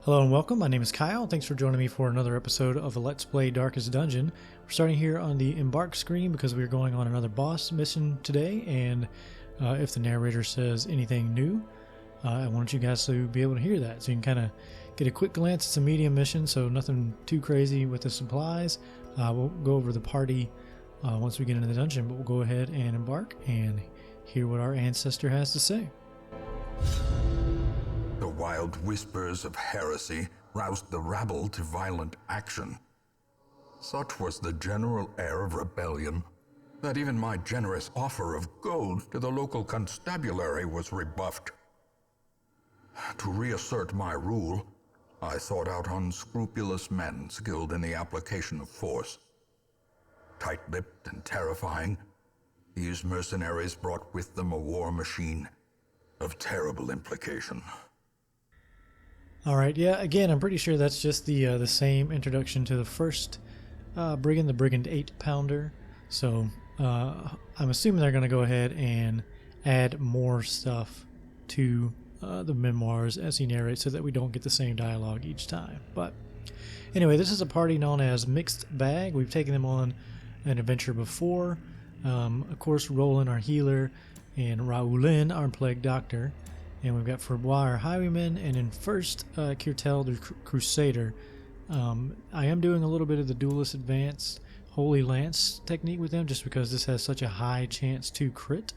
Hello and welcome, my name is Kyle. Thanks for joining me for another episode of the Let's Play Darkest Dungeon. We're starting here on the embark screen because we're going on another boss mission today, and if the narrator says anything new, I want you guys to be able to hear that. So you can kind of get a quick glance. It's a medium mission, so nothing too crazy with the supplies. We'll go over the party once we get into the dungeon, but we'll go ahead and embark and hear what our ancestor has to say. The wild whispers of heresy roused the rabble to violent action. Such was the general air of rebellion that even my generous offer of gold to the local constabulary was rebuffed. To reassert my rule, I sought out unscrupulous men skilled in the application of force. Tight-lipped and terrifying, these mercenaries brought with them a war machine of terrible implication. Alright, yeah, again, I'm pretty sure that's just the same introduction to the first Brigand, the Brigand 8-pounder. So, I'm assuming they're going to go ahead and add more stuff to the memoirs as he narrates so that we don't get the same dialogue each time. But, anyway, this is a party known as Mixed Bag. We've taken them on an adventure before. Of course, Roland, our healer, and Raoulin, our plague doctor. And we've got Ferbois, our Highwayman, and in first, Kirtel, the Crusader. I am doing a little bit of the Duelist Advanced Holy Lance technique with him, just because this has such a high chance to crit.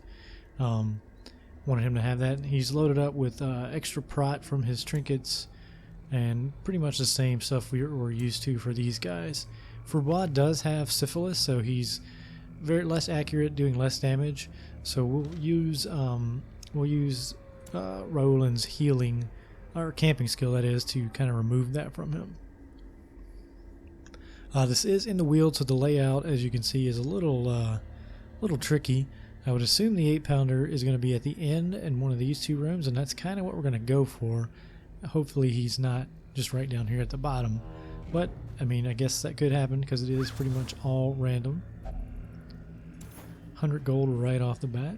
Wanted him to have that. He's loaded up with extra prot from his trinkets, and pretty much the same stuff we're used to for these guys. Ferbois does have syphilis, so he's very less accurate, doing less damage. So we'll use Roland's healing, or camping skill that is, to kind of remove that from him. This is in the wheel, so the layout, as you can see, is a little tricky. I would assume the 8-pounder is going to be at the end in one of these two rooms, and that's kind of what we're going to go for. Hopefully he's not just right down here at the bottom. But, I mean, I guess that could happen because it is pretty much all random. 100 gold right off the bat.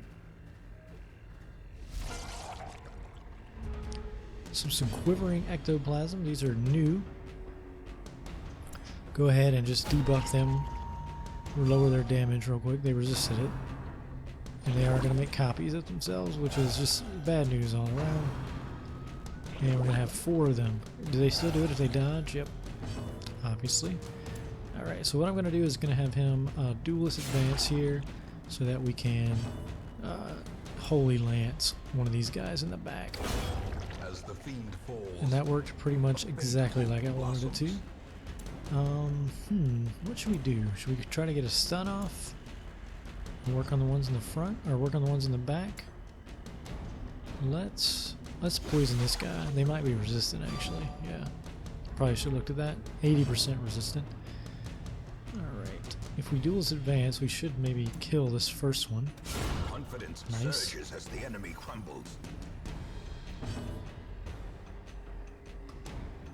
Some quivering ectoplasm. These are new. Go ahead and just debuff them. Lower their damage real quick. They resisted it. And they are going to make copies of themselves, which is just bad news all around. And we're going to have 4 of them. Do they still do it if they dodge? Yep. Obviously. Alright, so what I'm going to do is going to have him Duelist Advance here so that we can Holy Lance one of these guys in the back. The fiend falls, and that worked pretty much exactly like I wanted it to. What should we do? Should we try to get a stun off? And work on the ones in the front, or work on the ones in the back? Let's poison this guy. They might be resistant, actually. Yeah, probably should have looked at that. 80% resistant. Alright, if we duelist advance, we should maybe kill this first one. Confidence Nice. surges as the enemy crumbles.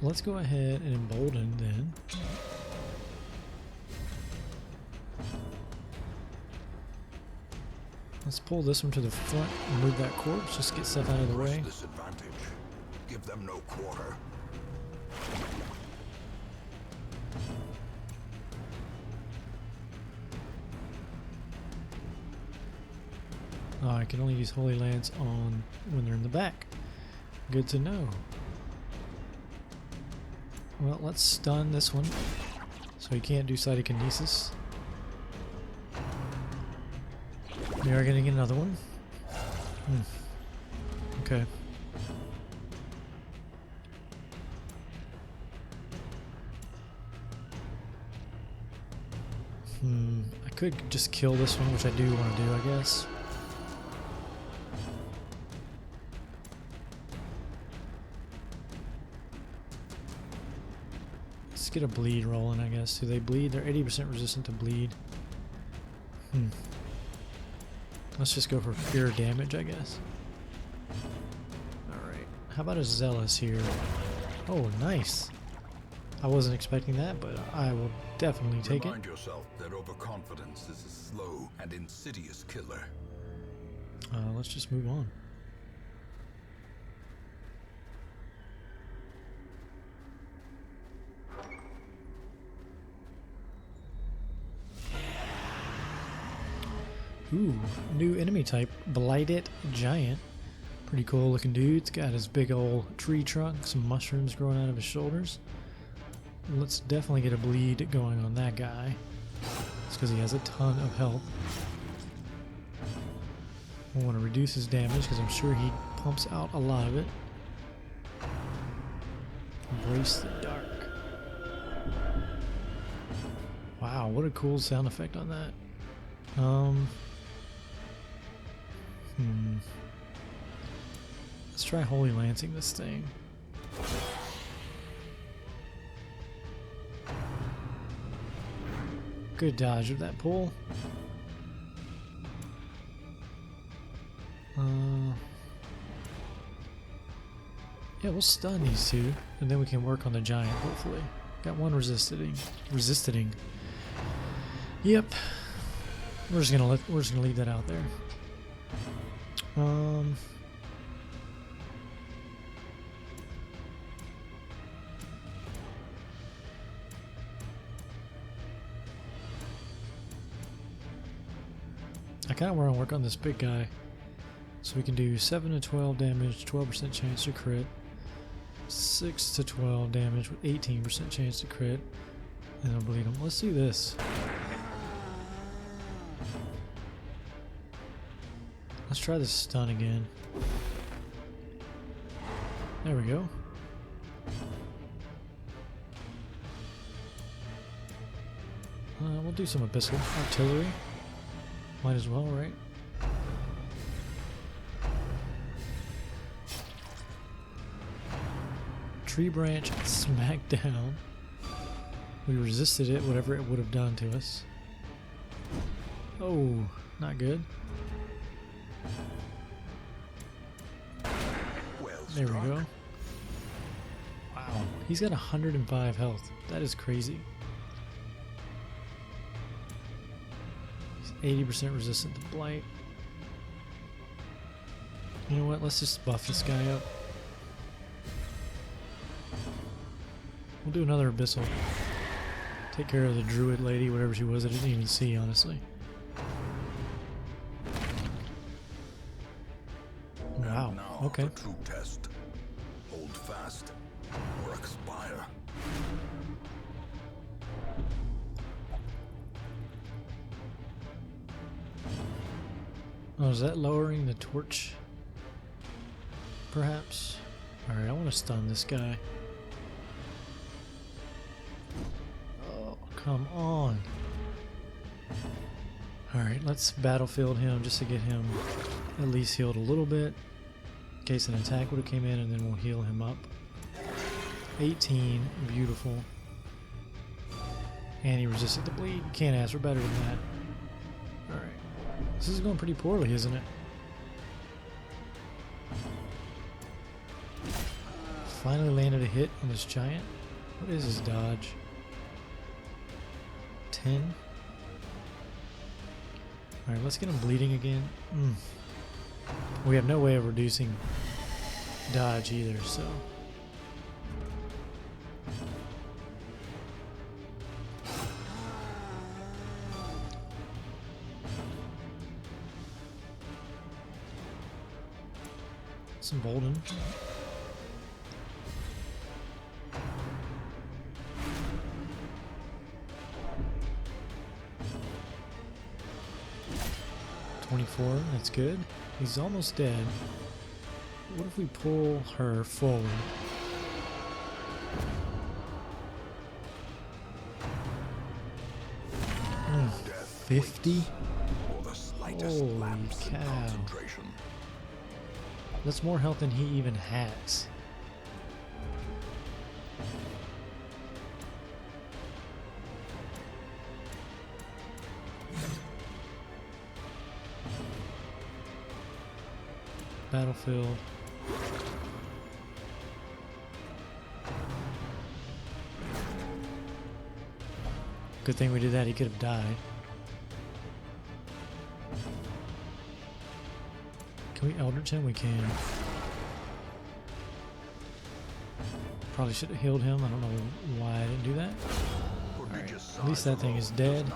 Let's go ahead and embolden then. Let's pull this one to the front and move that corpse. Just get stuff out of the way. Disadvantage. Give them no quarter. Oh, I can only use Holy Lance on when they're in the back. Good to know. Well, let's stun this one so he can't do psychokinesis. We are getting another one. Okay. I could just kill this one, which I do want to do, I guess. Let's get a bleed rolling, I guess. Do they bleed? They're 80% resistant to bleed. Let's just go for pure damage, I guess. Alright. How about a Zealous here? Oh, nice. I wasn't expecting that, but I will definitely take it. Remind yourself that overconfidence is a slow and insidious killer. Let's just move on. Ooh, new enemy type, Blighted Giant. Pretty cool looking dude. It's got his big old tree trunk, some mushrooms growing out of his shoulders. Let's definitely get a bleed going on that guy. It's because he has a ton of health. I want to reduce his damage because I'm sure he pumps out a lot of it. Embrace the dark. Wow, what a cool sound effect on that. Let's try Holy Lancing this thing. Good dodge of that pull. Yeah, we'll stun these two, and then we can work on the giant, hopefully. Got one resisting. Yep. We're just gonna leave that out there. I kind of want to work on this big guy. So we can do 7 to 12 damage, 12% chance to crit, 6 to 12 damage with 18% chance to crit, and I'll bleed him. Let's do this. Let's try this stun again. There we go. We'll do some abyssal artillery. Might as well, right? Tree branch smack down. We resisted it, whatever it would have done to us. Oh, not good. There we go. Wow, he's got 105 health. That is crazy. He's 80% resistant to blight. You know what? Let's just buff this guy up. We'll do another abyssal. Take care of the druid lady, whatever she was. I didn't even see, honestly. Wow. Okay. The true test. Hold fast or expire. Oh, is that lowering the torch? Perhaps. Alright, I want to stun this guy. Oh, come on. Alright, let's battlefield him just to get him at least healed a little bit. In case an attack would have came in, and then we'll heal him up. 18, beautiful. And he resisted the bleed. Can't ask for better than that. Alright. This is going pretty poorly, isn't it? Finally landed a hit on this giant. What is his dodge? 10. Alright, let's get him bleeding again. We have no way of reducing dodge either, so. Some Bolden. That's good. He's almost dead. What if we pull her forward? 50? Holy cow. That's more health than he even has. Battlefield. Good thing we did that, he could have died. Can we Eldritch him? We can. Probably should have healed him. I don't know why I didn't do that. Right. At least that thing is dead.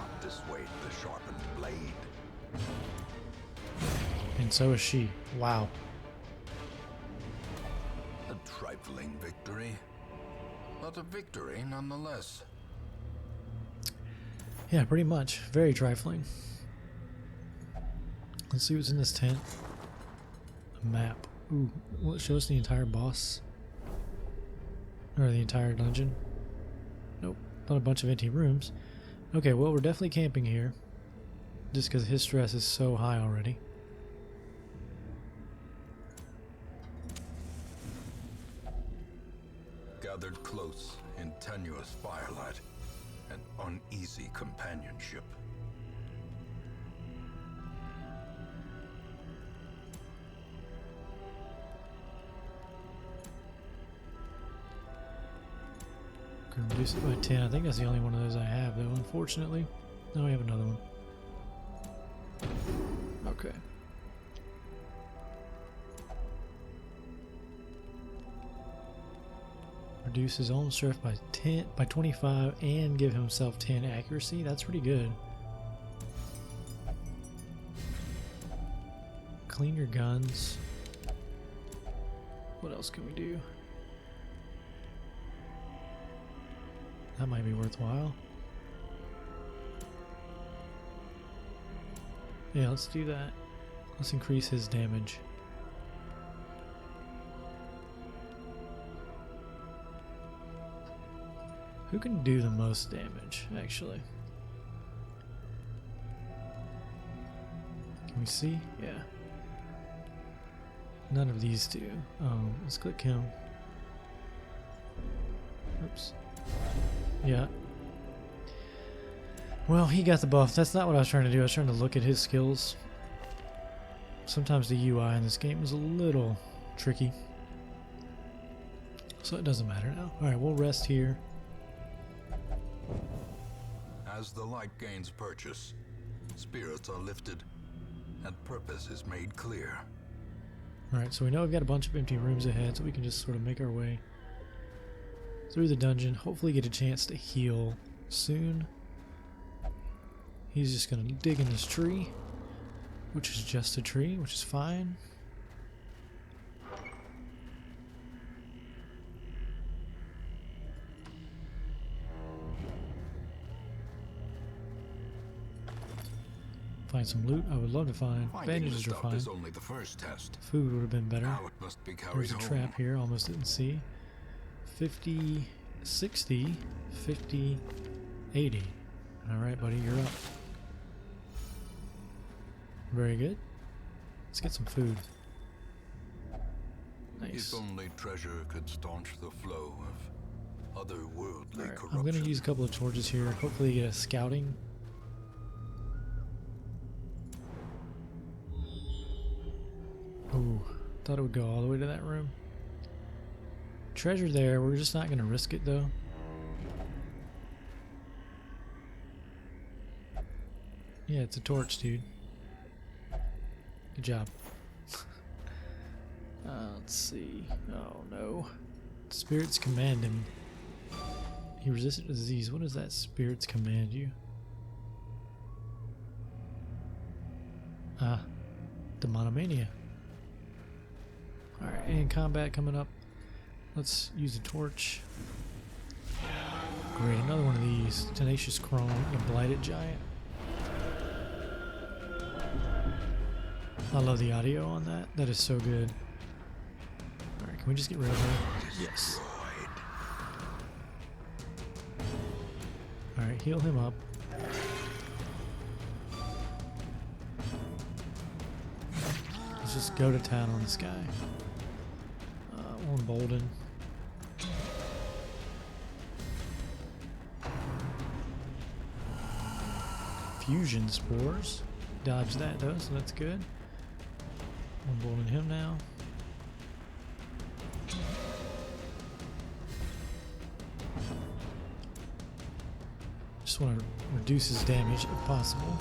And so is she. Wow. A trifling victory, but a victory nonetheless. Yeah, pretty much. Very trifling. Let's see what's in this tent. A map. Ooh, will it show us the entire boss? Or the entire dungeon? Nope. But a bunch of empty rooms. Okay, well, we're definitely camping here. Just because his stress is so high already. Gathered close in tenuous firelight and uneasy companionship. Can reduce it by 10. I think that's the only one of those I have, though, unfortunately. No, we have another one. Okay. Reduce his own strength by 25 and give himself 10 accuracy. That's pretty good. Clean your guns. What else can we do? That might be worthwhile. Yeah, let's do that. Let's increase his damage. Who can do the most damage, actually? Can we see? Yeah. None of these do. Let's click him. Oops. Yeah. Well, he got the buff. That's not what I was trying to do. I was trying to look at his skills. Sometimes the UI in this game is a little tricky. So it doesn't matter now. Alright, we'll rest here. As the light gains purchase, spirits are lifted and purpose is made clear. Alright, so we know we've got a bunch of empty rooms ahead, so we can just sort of make our way through the dungeon. Hopefully get a chance to heal soon. He's just going to dig in this tree, which is just a tree, which is fine. Find some loot. I would love to find. Bandages are fine. Is only the first test. Food would have been better. Now it must be carried There's a trap here. Almost didn't see. 50, 60, 50, 80. Alright, buddy, you're up. Very good. Let's get some food. Nice. If only treasure could staunch the flow of otherworldly corruption. I'm going to use a couple of torches here. Hopefully get a scouting. Ooh, thought it would go all the way to that room. Treasure there. We're just not going to risk it, though. Yeah, it's a torch, dude. Good job. Let's see. Oh, no. Spirits command him. He resisted disease. What does that spirits command you? Ah, demonomania. Alright, and combat coming up. Let's use a torch. Great, another one of these. Tenacious Crone, a blighted giant. I love the audio on that. That is so good. Alright, can we just get rid of her? Yes. Alright, heal him up. Let's just go to town on this guy. One Bolden. Fusion spores. Dodge that though, so that's good. One Bolden him now. Just want to reduce his damage if possible.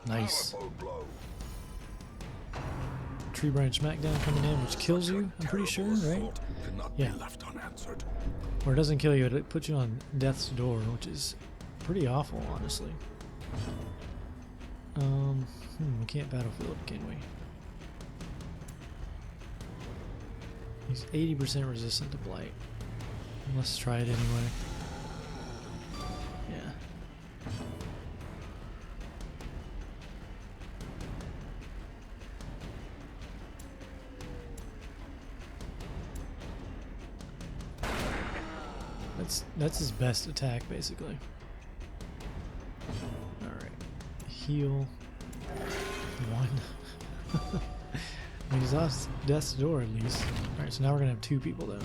Nice. tree branch smackdown coming in, which kills you, I'm pretty sure, right? Yeah. Left unanswered. Or it doesn't kill you, it puts you on death's door, which is pretty awful, honestly. We can't battlefield, can we? He's 80% resistant to blight. Let's try it anyway. Yeah. That's his best attack, basically. Alright. Heal. 1. I mean, he's lost death's door at least. Alright, so now we're gonna have 2 people though.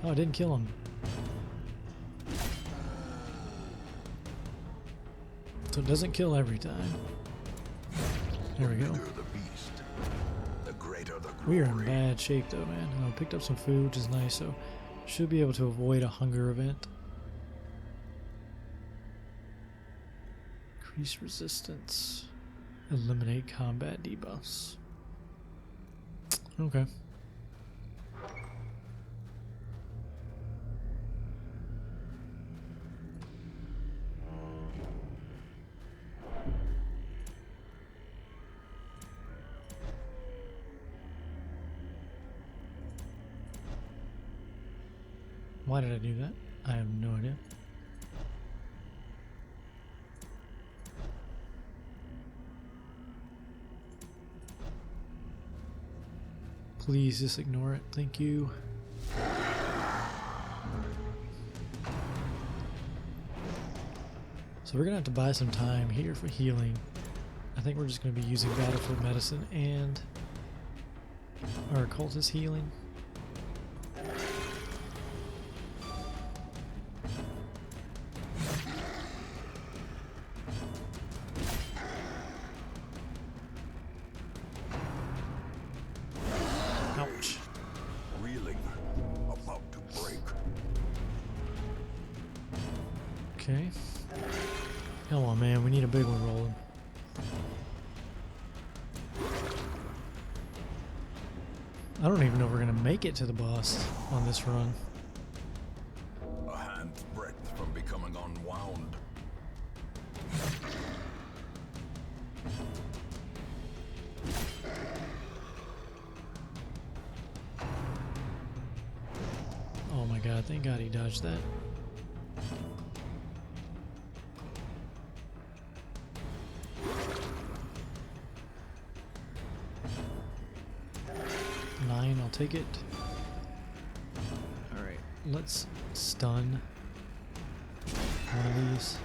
Oh, I didn't kill him. So it doesn't kill every time. There we go. We are in bad shape though, man. I picked up some food, which is nice, so should be able to avoid a hunger event. Increase resistance. Eliminate combat debuffs. Okay. Why did I do that? I have no idea. Please just ignore it. Thank you. So we're gonna have to buy some time here for healing. I think we're just gonna be using battlefield medicine and our occultist healing. Ouch. Reeling, about to break. Okay. Come on, man. We need a big one rolling. I don't even know if we're gonna make it to the boss on this run. A hand's breadth from becoming unwound. Oh my god, thank god he dodged that. I'll take it. Alright, let's stun one of these.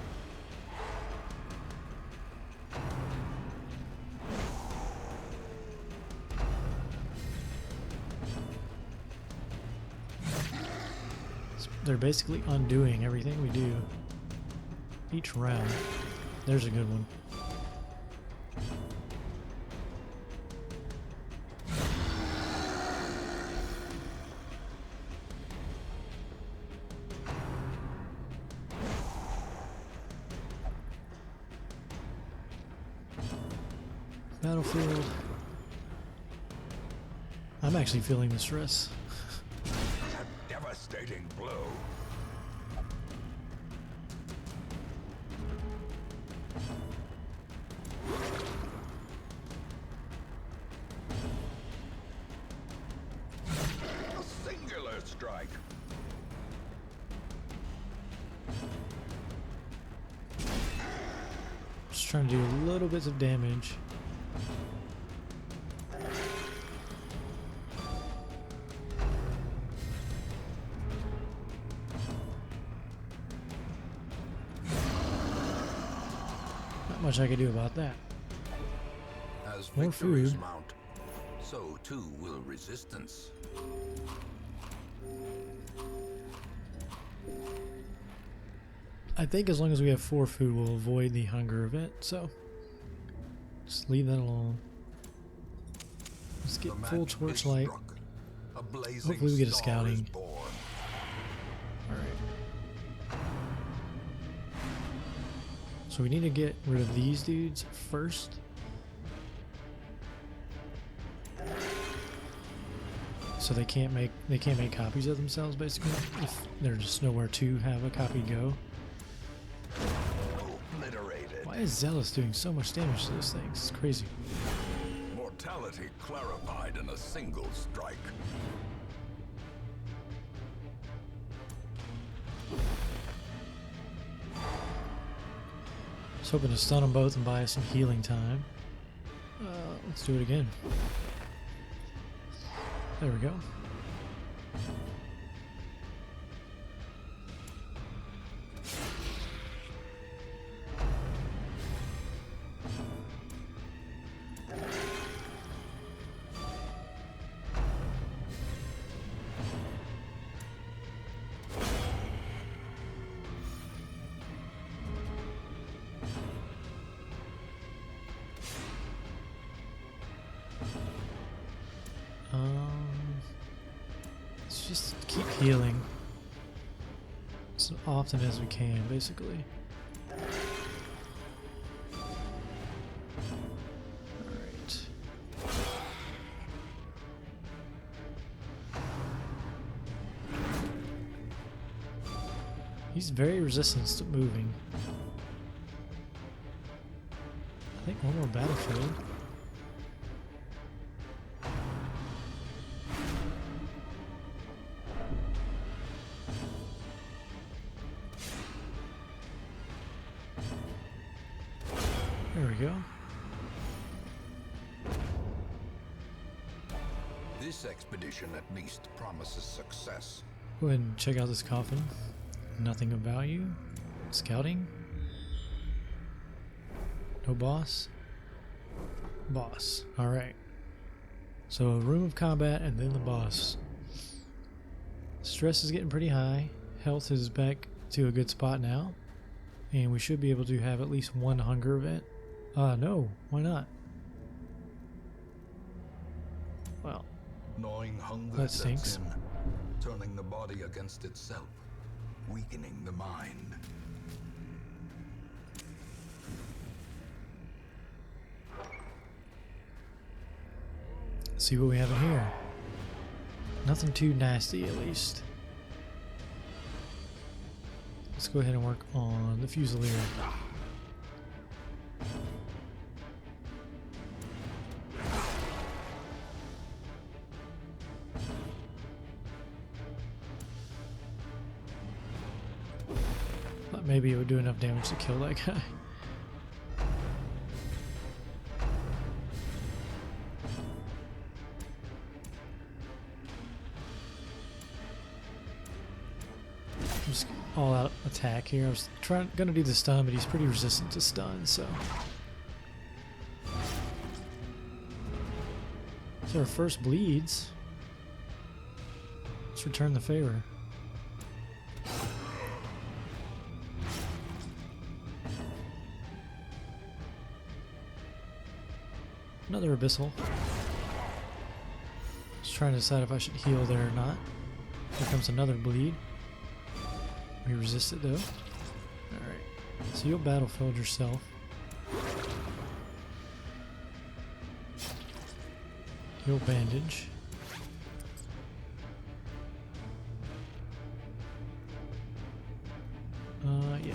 They're basically undoing everything we do each round. There's a good one. Battlefield. I'm actually feeling the stress. A devastating blow. A singular strike. Just trying to do little bits of damage. Much I could do about that. As More victories food. mount, so too will resistance. I think as long as we have 4 food, we'll avoid the hunger event, so just leave that alone. Let's get The full match is torchlight. struck. A blazing Hopefully we get a star is scouting. born. Alright. So we need to get rid of these dudes first. so they can't make copies of themselves basically if there's nowhere to have a copy go. Obliterated. Why is Zealous doing so much damage to those things? It's crazy. Mortality clarified in a single strike. Just hoping to stun them both and buy us some healing time. Let's do it again. There we go. Let's just keep healing as often as we can, basically. Alright. He's very resistant to moving. I think one more battlefield. There we go. This expedition at least promises success. Go ahead and check out this coffin. Nothing of value. Scouting. No boss. Boss. Alright. So a room of combat and then the boss. Stress is getting pretty high. Health is back to a good spot now. And we should be able to have at least one hunger event. No. Why not? Well, Gnawing hunger that sets stinks. in, turning the body against itself, weakening the mind. Let's see what we have in here. Nothing too nasty, at least. Let's go ahead and work on the Fusilier. Thought maybe it would do enough damage to kill that guy. Just all out attack here. I was gonna do the stun, but he's pretty resistant to stun, so. So our first bleeds. Let's return the favor. Another abyssal. Just trying to decide if I should heal there or not. Here comes another bleed. We resist it though. Alright. So you'll battlefield yourself. You'll bandage. Yeah.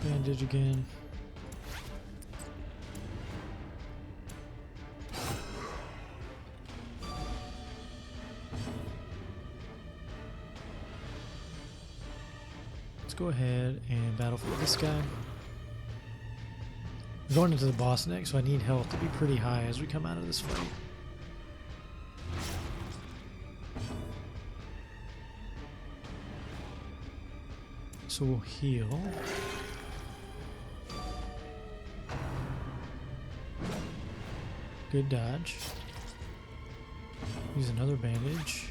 Bandage again. Let's go ahead and battlefield this guy. We're going into the boss next, so I need health to be pretty high as we come out of this fight. So we'll heal. Good dodge. Use another bandage.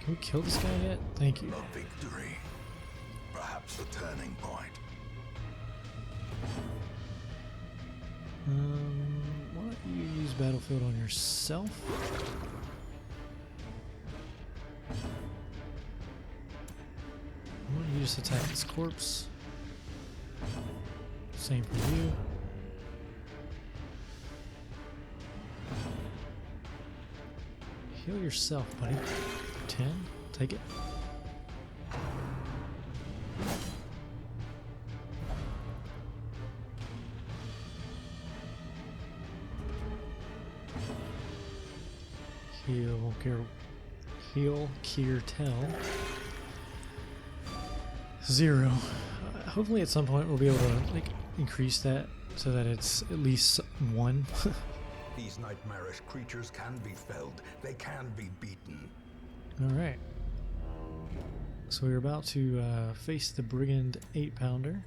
Can we kill this guy yet? Thank you. A victory. Perhaps a turning point. Why don't you use battlefield on yourself? just attack this corpse. Same for you. Heal yourself, buddy. 10. Take it. Heal, cure, tell. 0. Hopefully at some point we'll be able to like increase that so that it's at least 1. These nightmarish creatures can be felled. They can be beaten. Alright. So we're about to face the Brigand 8-pounder.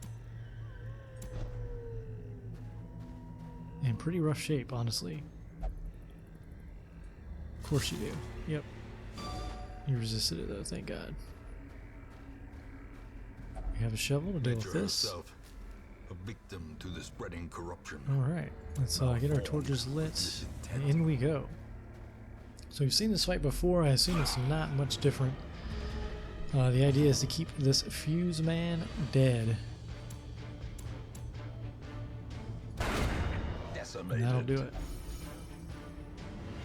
In pretty rough shape, honestly. Of course you do. Yep. You resisted it though, thank God. We have a shovel to deal with this. Herself, a victim to the spreading corruption. Alright, let's get our torches lit, and in we go. So we've seen this fight before, I assume it's not much different. The idea is to keep this fuse man dead. And that'll do it.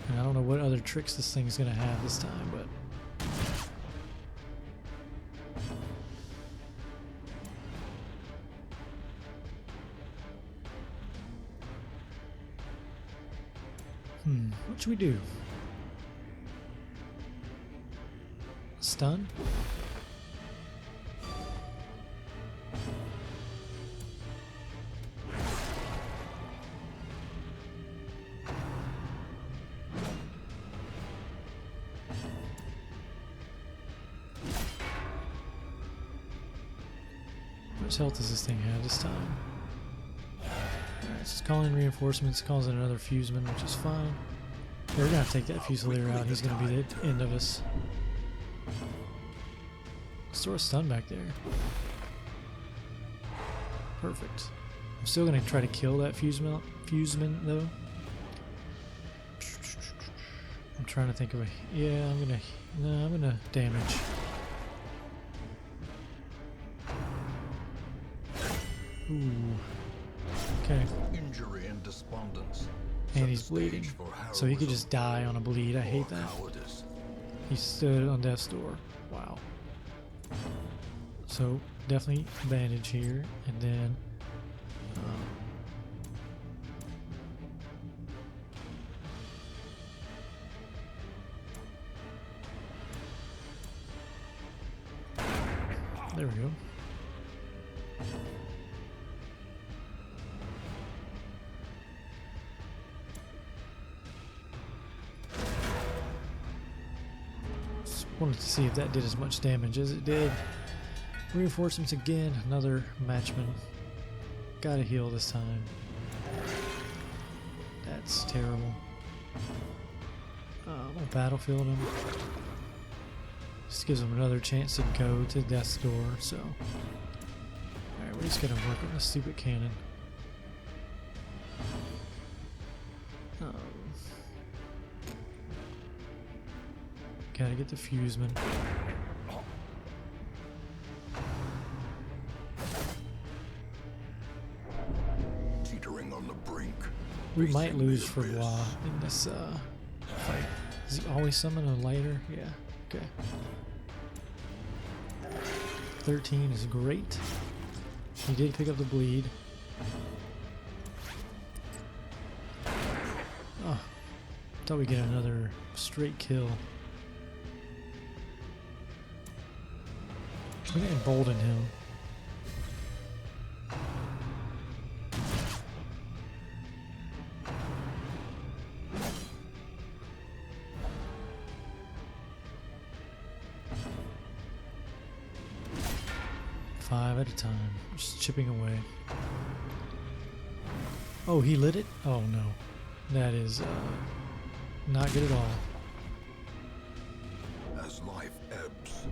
And I don't know what other tricks this thing's gonna have this time, but... what should we do? Stun? How much health does this thing have this time? Alright, it's just calling reinforcements, calls in another fuseman, which is fine. Yeah, we're gonna have to take that Fusilier out, he's gonna be the end of us. Store a stun back there. Perfect. I'm still gonna try to kill that fuseman though. I'm trying to think of a... yeah, I'm gonna damage. Ooh. Okay. Injury and despondence. And he's bleeding. So he could just die on a bleed. I hate that. He stood on death's door. Wow. So definitely bandage here, and then there we go. Just wanted to see if that did as much damage as it did. Reinforcements again, another matchman. Gotta heal this time. That's terrible. I'm gonna battlefield him. Just gives him another chance to go to death's door, so. Alright, we're just gonna work on the stupid cannon. Gotta get the fuseman. We might lose for Bois in this fight. Does he always summon a lighter? Yeah, okay. 13 is great. He did pick up the bleed. Oh, thought we'd get another straight kill. We can embolden him. Five at a time, just chipping away. Oh, he lit it? Oh no. That is not good at all. As life ebbs,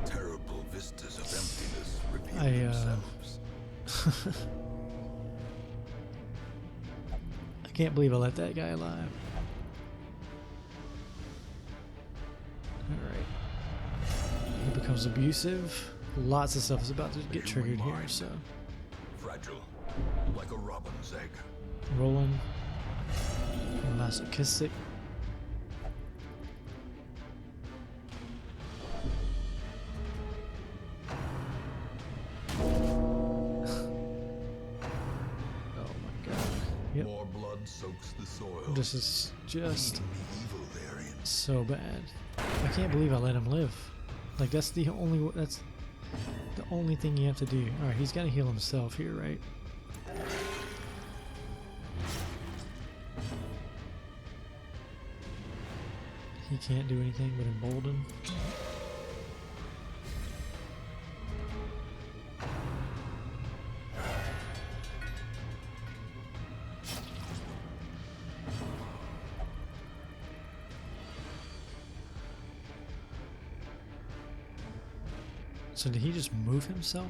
terrible vistas of emptiness reveal themselves. I can't believe I let that guy alive. Alright. He becomes abusive. lots of stuff is about to get triggered here, so. Fragile, like a robin's egg. Rolling. Masochistic. Yep. More blood soaks the soil. This is just Evil variants. so bad. I can't believe I let him live. Like that's the only thing you have to do. All right, he's got to heal himself here, right? He can't do anything but embolden. So did he just move himself?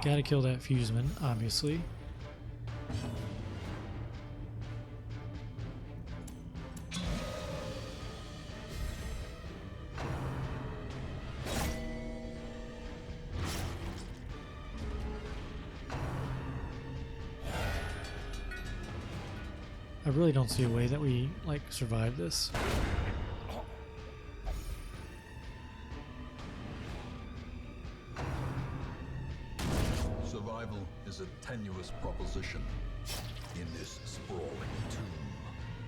Gotta kill that fuseman, obviously. I really don't see a way that we, like, survive this. Survival is a tenuous proposition in this sprawling tomb.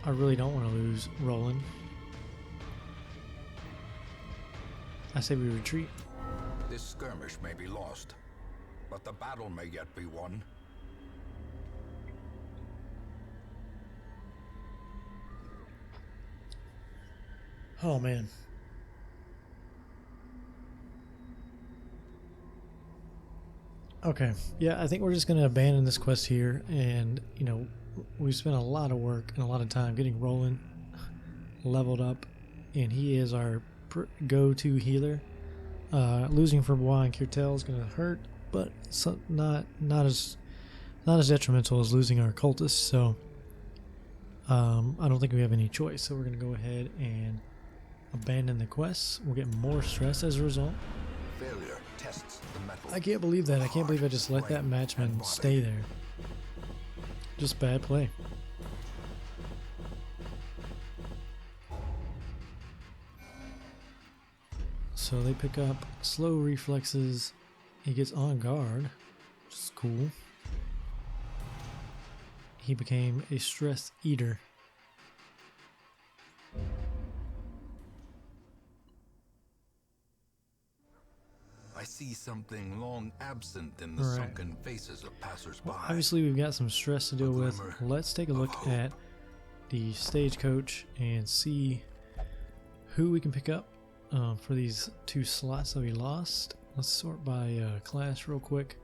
I really don't want to lose Roland. I say we retreat. This skirmish may be lost, but the battle may yet be won. Oh man. Okay, yeah, I think we're just gonna abandon this quest here, and you know, we've spent a lot of work and a lot of time getting Roland leveled up, and he is our go-to healer. Losing for Bois and Kirtel is gonna hurt, but not as detrimental as losing our cultist. So I don't think we have any choice. So we're gonna go ahead and abandon the quests. We'll get more stress as a result. Failure tests the metal. I can't believe that. I can't believe I just let that matchman stay there. Just bad play. So they pick up slow reflexes. He gets on guard, which is cool. He became a stress eater. I see something long absent in the Right. sunken faces of passers-by. Obviously, we've got some stress to deal with. glimmer Let's take a of look hope. at the stagecoach and see who we can pick up for these 2 slots that we lost. Let's sort by class real quick.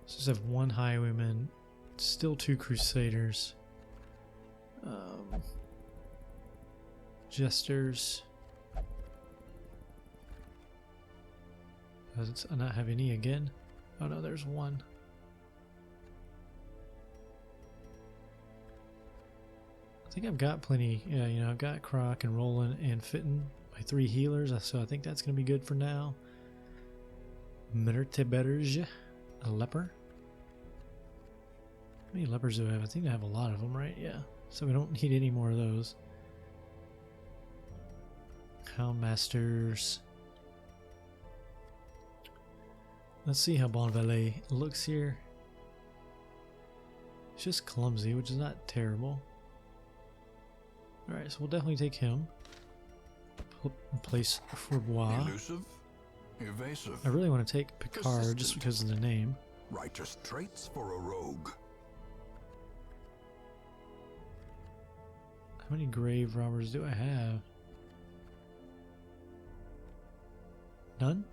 So just have 1 Highwayman, still 2 Crusaders, Jesters. Does it not have any again? Oh no, there's 1. I think I've got plenty. Yeah, you know, I've got Croc and Roland and Fitton, my 3 healers, so I think that's going to be good for now. Merteberge, a leper. How many lepers do I have? I think I have a lot of them, right? Yeah. So we don't need any more of those. Houndmasters. Let's see how Bonvalet looks here. It's just clumsy, which is not terrible. Alright, so we'll definitely take him. Place Bois. Elusive, evasive. I really want to take Picard just because of the name. Righteous traits for a rogue. How many grave robbers do I have? None?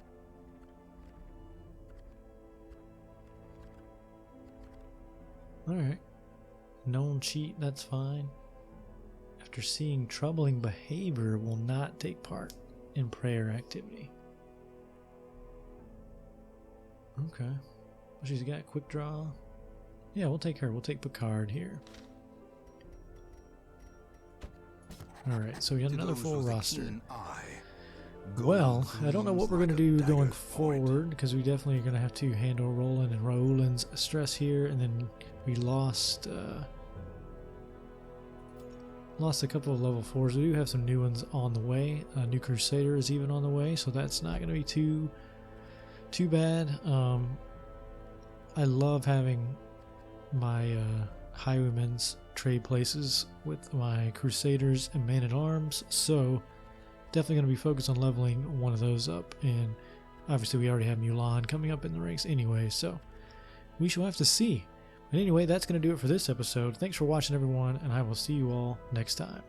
Alright. Known cheat, that's fine. After seeing troubling behavior, will not take part in prayer activity. Okay. She's got quick draw. Yeah, we'll take her. We'll take Picard here. Alright, so we got another full roster. Well, I don't know what we're going to do going forward, because we definitely are going to have to handle Roland and Roland's stress here, and then we lost a couple of level 4s. We do have some new ones on the way. New Crusader is even on the way, so that's not going to be too bad. I love having my Highwaymans trade places with my Crusaders and Man-at-Arms, so definitely going to be focused on leveling one of those up, and obviously we already have Mulan coming up in the ranks anyway, so we shall have to see. But anyway, that's going to do it for this episode. Thanks for watching, everyone, and I will see you all next time.